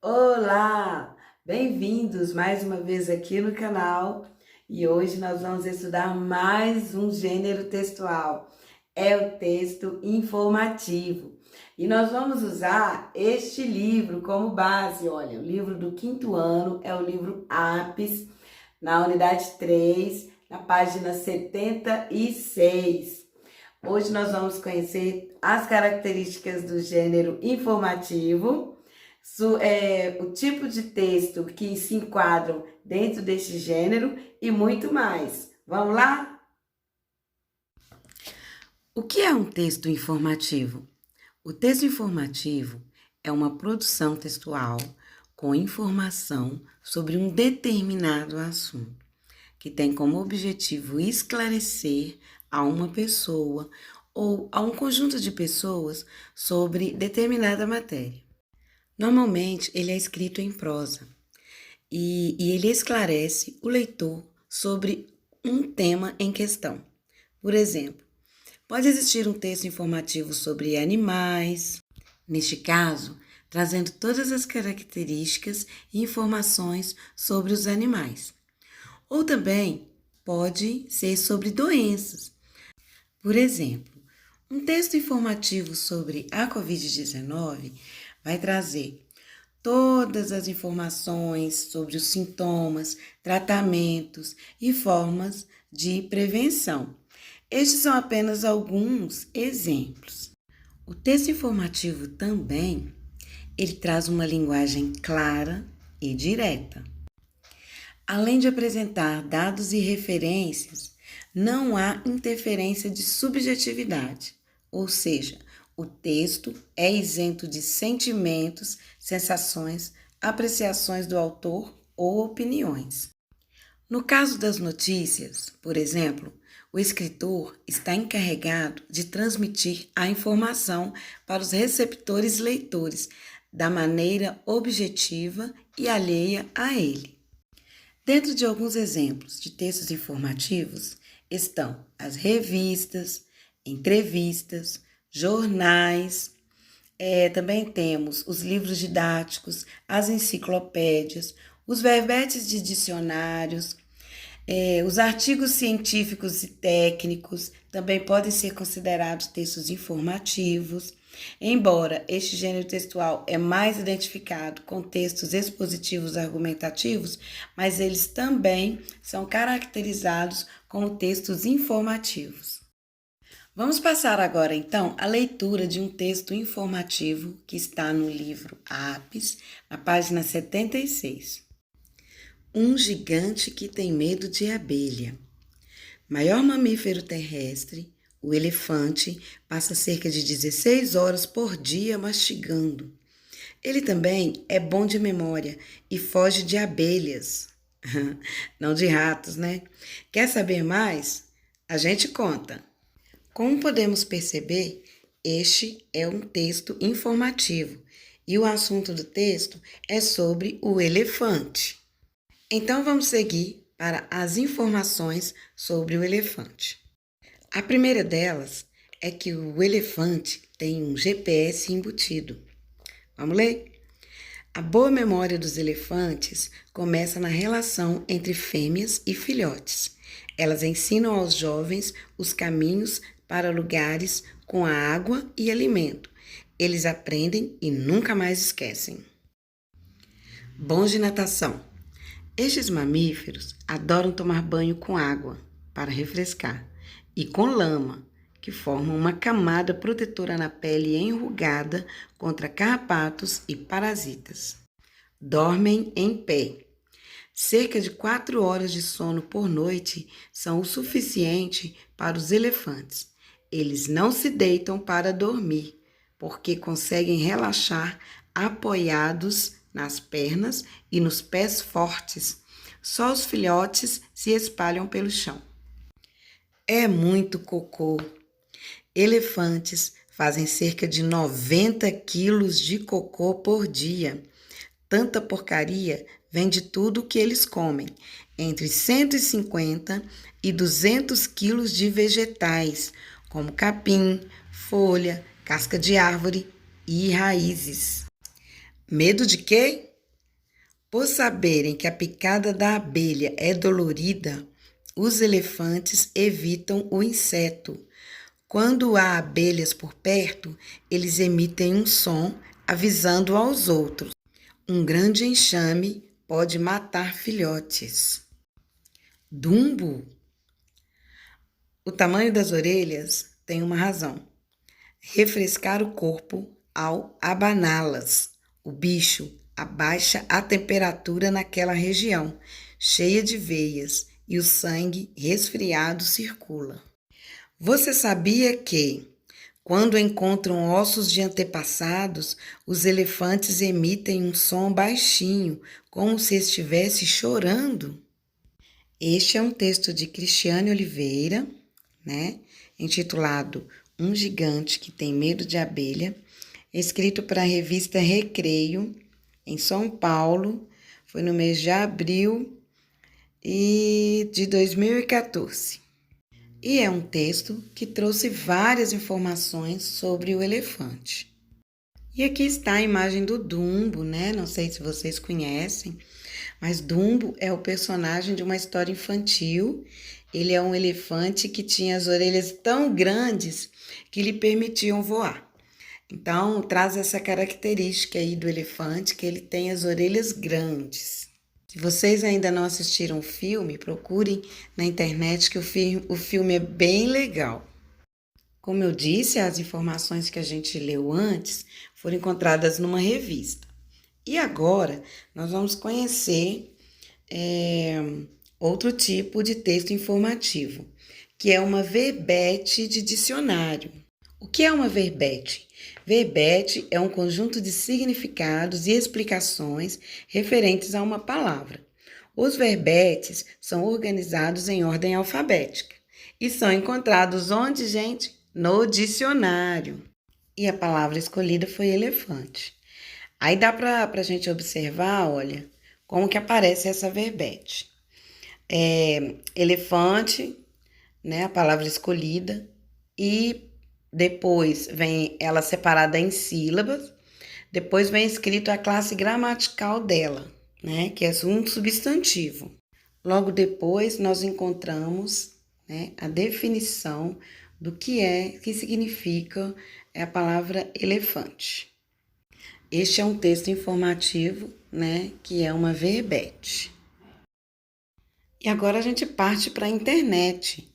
Olá, bem-vindos mais uma vez aqui no canal e hoje nós vamos estudar mais um gênero textual, é o texto informativo. E nós vamos usar este livro como base, olha, o livro do quinto ano é o livro Apis, na unidade 3, na página 76. Hoje nós vamos conhecer as características do gênero informativo, o tipo de texto que se enquadram dentro deste gênero e muito mais. Vamos lá? O que é um texto informativo? O texto informativo é uma produção textual com informação sobre um determinado assunto, que tem como objetivo esclarecer a uma pessoa ou a um conjunto de pessoas sobre determinada matéria. Normalmente, ele é escrito em prosa e ele esclarece o leitor sobre um tema em questão. Por exemplo, pode existir um texto informativo sobre animais, neste caso, trazendo todas as características e informações sobre os animais. Ou também pode ser sobre doenças. Por exemplo, um texto informativo sobre a Covid-19 vai trazer todas as informações sobre os sintomas, tratamentos e formas de prevenção. Estes são apenas alguns exemplos. O texto informativo também, ele traz uma linguagem clara e direta. Além de apresentar dados e referências, não há interferência de subjetividade, ou seja, o texto é isento de sentimentos, sensações, apreciações do autor ou opiniões. No caso das notícias, por exemplo, o escritor está encarregado de transmitir a informação para os receptores leitores da maneira objetiva e alheia a ele. Dentro de alguns exemplos de textos informativos estão as revistas, entrevistas, jornais, também temos os livros didáticos, as enciclopédias, os verbetes de dicionários, os artigos científicos e técnicos também podem ser considerados textos informativos, embora este gênero textual é mais identificado com textos expositivos argumentativos, mas eles também são caracterizados como textos informativos. Vamos passar agora, então, à leitura de um texto informativo que está no livro Apis, na página 76. Um gigante que tem medo de abelha. Maior mamífero terrestre, o elefante passa cerca de 16 horas por dia mastigando. Ele também é bom de memória e foge de abelhas. Não de ratos, né? Quer saber mais? A gente conta. Como podemos perceber, este é um texto informativo e o assunto do texto é sobre o elefante. Então vamos seguir para as informações sobre o elefante. A primeira delas é que o elefante tem um GPS embutido. Vamos ler? A boa memória dos elefantes começa na relação entre fêmeas e filhotes. Elas ensinam aos jovens os caminhos para lugares com a água e alimento. Eles aprendem e nunca mais esquecem. Bons de natação. Estes mamíferos adoram tomar banho com água para refrescar e com lama, que formam uma camada protetora na pele enrugada contra carrapatos e parasitas. Dormem em pé. Cerca de 4 horas de sono por noite são o suficiente para os elefantes. Eles não se deitam para dormir, porque conseguem relaxar apoiados nas pernas e nos pés fortes. Só os filhotes se espalham pelo chão. É muito cocô. Elefantes fazem cerca de 90 quilos de cocô por dia. Tanta porcaria vem de tudo que eles comem, entre 150 e 200 quilos de vegetais, como capim, folha, casca de árvore e raízes. Medo de quê? Por saberem que a picada da abelha é dolorida, os elefantes evitam o inseto. Quando há abelhas por perto, eles emitem um som avisando aos outros. Um grande enxame pode matar filhotes. Dumbo? O tamanho das orelhas tem uma razão. Refrescar o corpo ao abaná-las. O bicho abaixa a temperatura naquela região, cheia de veias, e o sangue resfriado circula. Você sabia que, quando encontram ossos de antepassados, os elefantes emitem um som baixinho, como se estivesse chorando? Este é um texto de Cristiane Oliveira, né, intitulado Um Gigante que Tem Medo de Abelha, escrito para a revista Recreio, em São Paulo, foi no mês de abril de 2014. E é um texto que trouxe várias informações sobre o elefante. E aqui está a imagem do Dumbo, né? Não sei se vocês conhecem, mas Dumbo é o personagem de uma história infantil. Ele é um elefante que tinha as orelhas tão grandes que lhe permitiam voar. Então, traz essa característica aí do elefante, que ele tem as orelhas grandes. Se vocês ainda não assistiram o filme, procurem na internet que o filme é bem legal. Como eu disse, as informações que a gente leu antes foram encontradas numa revista. E agora nós vamos conhecer outro tipo de texto informativo, que é uma verbete de dicionário. O que é uma verbete? Verbete é um conjunto de significados e explicações referentes a uma palavra. Os verbetes são organizados em ordem alfabética e são encontrados onde, gente? No dicionário. E a palavra escolhida foi elefante. Aí dá para a gente observar, olha, como que aparece essa verbete. Elefante, né, a palavra escolhida, e depois vem ela separada em sílabas, depois vem escrito a classe gramatical dela, né, que é um substantivo. Logo depois nós encontramos, né, a definição do que significa a palavra elefante. Este é um texto informativo, né, que é uma verbete. E agora a gente parte para a internet,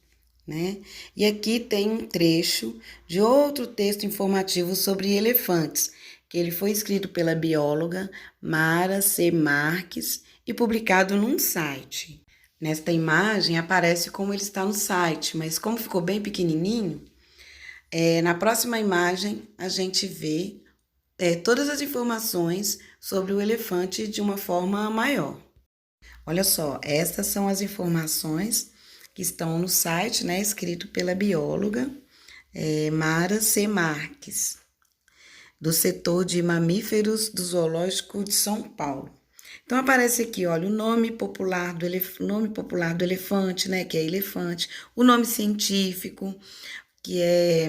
né? E aqui tem um trecho de outro texto informativo sobre elefantes, que ele foi escrito pela bióloga Mara C. Marques e publicado num site. Nesta imagem aparece como ele está no site, mas como ficou bem pequenininho, na próxima imagem a gente vê todas as informações sobre o elefante de uma forma maior. Olha só, estas são as informações que estão no site, né, escrito pela bióloga Mara C. Marques, do setor de mamíferos do Zoológico de São Paulo. Então, aparece aqui, olha, o nome popular do elefante, né, que é elefante, o nome científico, que é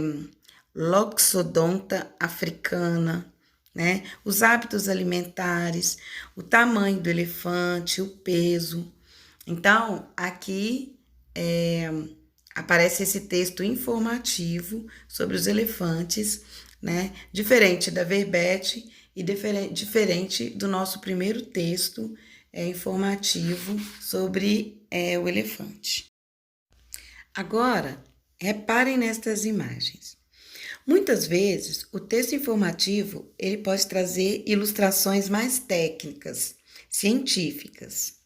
Loxodonta africana, né? Os hábitos alimentares, o tamanho do elefante, o peso. Então, aqui aparece esse texto informativo sobre os elefantes, né? Diferente da verbete e diferente do nosso primeiro texto informativo sobre o elefante. Agora, reparem nestas imagens. Muitas vezes, o texto informativo ele pode trazer ilustrações mais técnicas, científicas.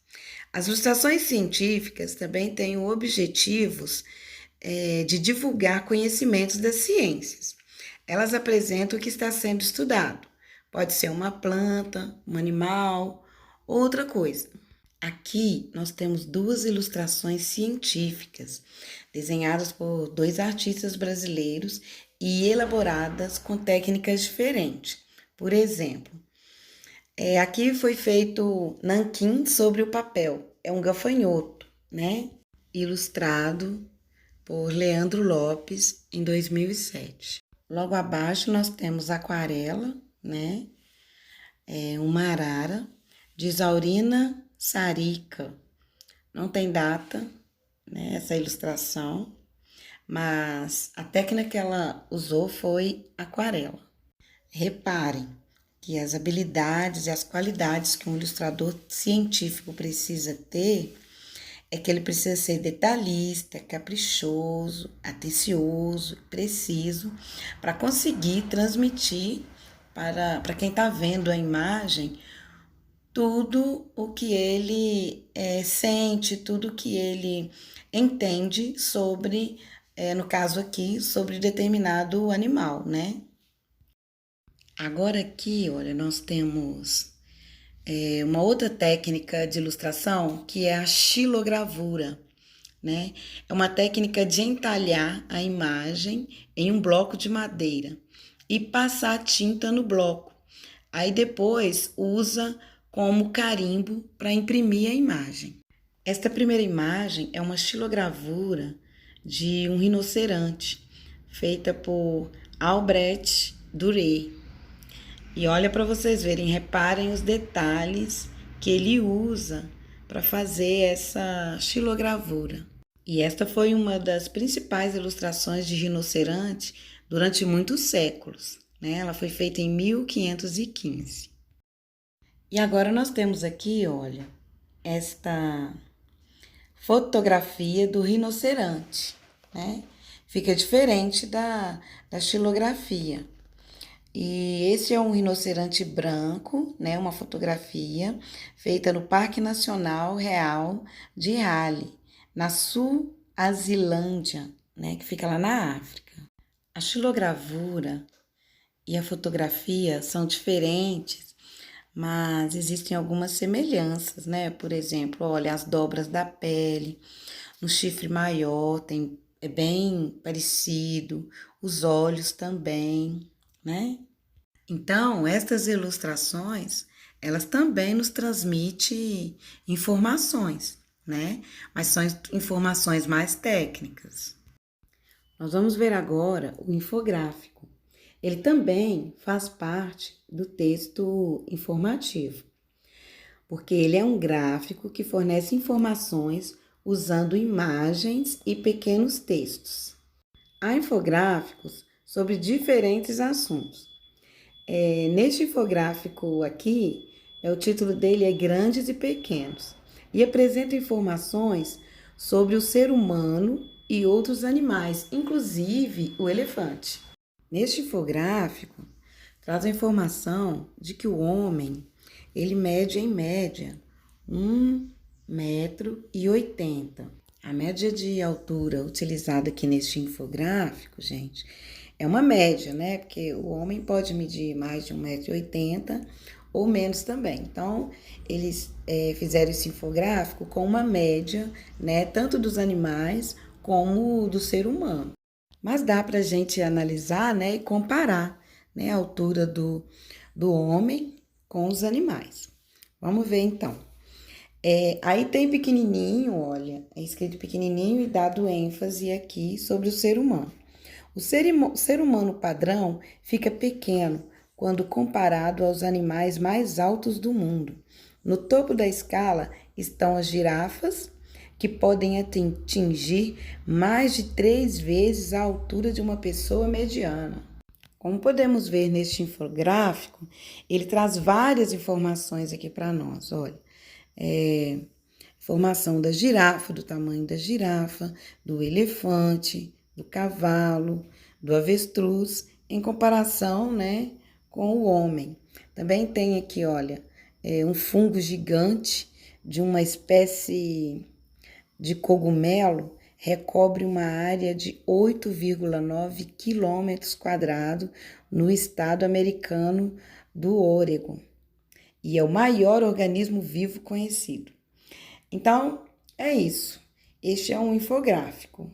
As ilustrações científicas também têm objetivos de divulgar conhecimentos das ciências. Elas apresentam o que está sendo estudado. Pode ser uma planta, um animal, outra coisa. Aqui nós temos duas ilustrações científicas desenhadas por dois artistas brasileiros e elaboradas com técnicas diferentes. Por exemplo, aqui foi feito nanquim sobre o papel. É um gafanhoto, né? Ilustrado por Leandro Lopes em 2007. Logo abaixo nós temos aquarela, né? é uma arara de Isaurina Sarica. Não tem data, né, essa ilustração, mas a técnica que ela usou foi aquarela. Reparem que as habilidades e as qualidades que um ilustrador científico precisa ter é que ele precisa ser detalhista, caprichoso, atencioso, preciso, para conseguir transmitir para quem está vendo a imagem tudo o que ele sente, tudo o que ele entende sobre, no caso aqui, sobre determinado animal, né? Agora aqui, olha, nós temos uma outra técnica de ilustração que é a xilogravura, né? É uma técnica de entalhar a imagem em um bloco de madeira e passar a tinta no bloco. Aí depois usa como carimbo para imprimir a imagem. Esta primeira imagem é uma xilogravura de um rinoceronte, feita por Albrecht Dürer. E olha para vocês verem, reparem os detalhes que ele usa para fazer essa xilogravura. E esta foi uma das principais ilustrações de rinoceronte durante muitos séculos, né? Ela foi feita em 1515. E agora nós temos aqui, olha, esta fotografia do rinoceronte, né? Fica diferente da xilografia. E esse é um rinoceronte branco, né? Uma fotografia feita no Parque Nacional Real de Raleigh, na Suazilândia, né? Que fica lá na África. A xilogravura e a fotografia são diferentes, mas existem algumas semelhanças, né? Por exemplo, olha, as dobras da pele, no chifre maior é bem parecido, os olhos também, né? Então, estas ilustrações, elas também nos transmitem informações, né? Mas são informações mais técnicas. Nós vamos ver agora o infográfico. Ele também faz parte do texto informativo, porque ele é um gráfico que fornece informações usando imagens e pequenos textos. Há infográficos sobre diferentes assuntos. Neste infográfico aqui, o título dele é Grandes e Pequenos, e apresenta informações sobre o ser humano e outros animais, inclusive o elefante. Neste infográfico, traz a informação de que o homem, ele mede em média 1,80 m. A média de altura utilizada aqui neste infográfico, gente, é uma média, né? Porque o homem pode medir mais de 1,80 m ou menos também. Então, eles fizeram esse infográfico com uma média, né? Tanto dos animais como do ser humano. Mas dá para a gente analisar, né? E comparar, né? A altura do homem com os animais. Vamos ver, então. Aí tem pequenininho, olha, é escrito pequenininho e dado ênfase aqui sobre o ser humano. O ser humano padrão fica pequeno quando comparado aos animais mais altos do mundo. No topo da escala estão as girafas, que podem atingir mais de 3 vezes a altura de uma pessoa mediana. Como podemos ver neste infográfico, ele traz várias informações aqui para nós. Olha, informação da girafa, do tamanho da girafa, do elefante, do cavalo, do avestruz, em comparação, né, com o homem. Também tem aqui, olha, um fungo gigante de uma espécie de cogumelo, recobre uma área de 8,9 km² no estado americano do Oregon e é o maior organismo vivo conhecido. Então, é isso. Este é um infográfico,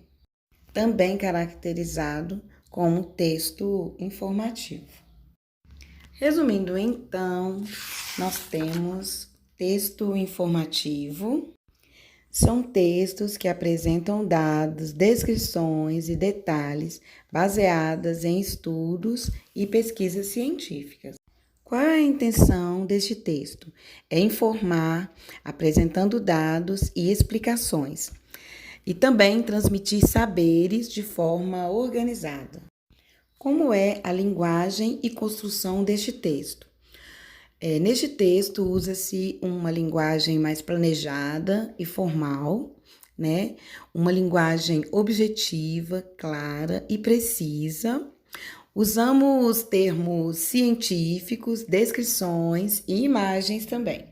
também caracterizado como texto informativo. Resumindo, então, nós temos texto informativo. São textos que apresentam dados, descrições e detalhes baseadas em estudos e pesquisas científicas. Qual é a intenção deste texto? É informar, apresentando dados e explicações, e também transmitir saberes de forma organizada. Como é a linguagem e construção deste texto? Neste texto, usa-se uma linguagem mais planejada e formal, né? Uma linguagem objetiva, clara e precisa. Usamos termos científicos, descrições e imagens também.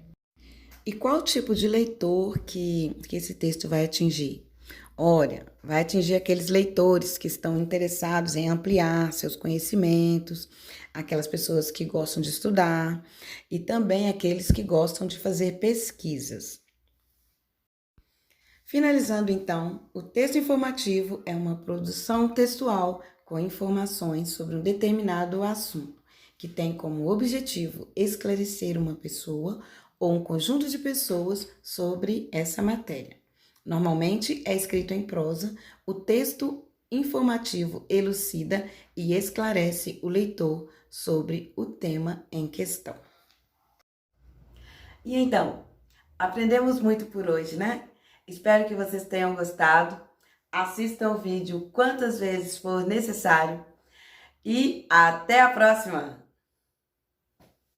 E qual tipo de leitor que esse texto vai atingir? Olha, vai atingir aqueles leitores que estão interessados em ampliar seus conhecimentos, aquelas pessoas que gostam de estudar e também aqueles que gostam de fazer pesquisas. Finalizando então, o texto informativo é uma produção textual com informações sobre um determinado assunto, que tem como objetivo esclarecer uma pessoa ou um conjunto de pessoas sobre essa matéria. Normalmente é escrito em prosa, o texto informativo elucida e esclarece o leitor sobre o tema em questão. E então, aprendemos muito por hoje, né? Espero que vocês tenham gostado. Assistam o vídeo quantas vezes for necessário e até a próxima!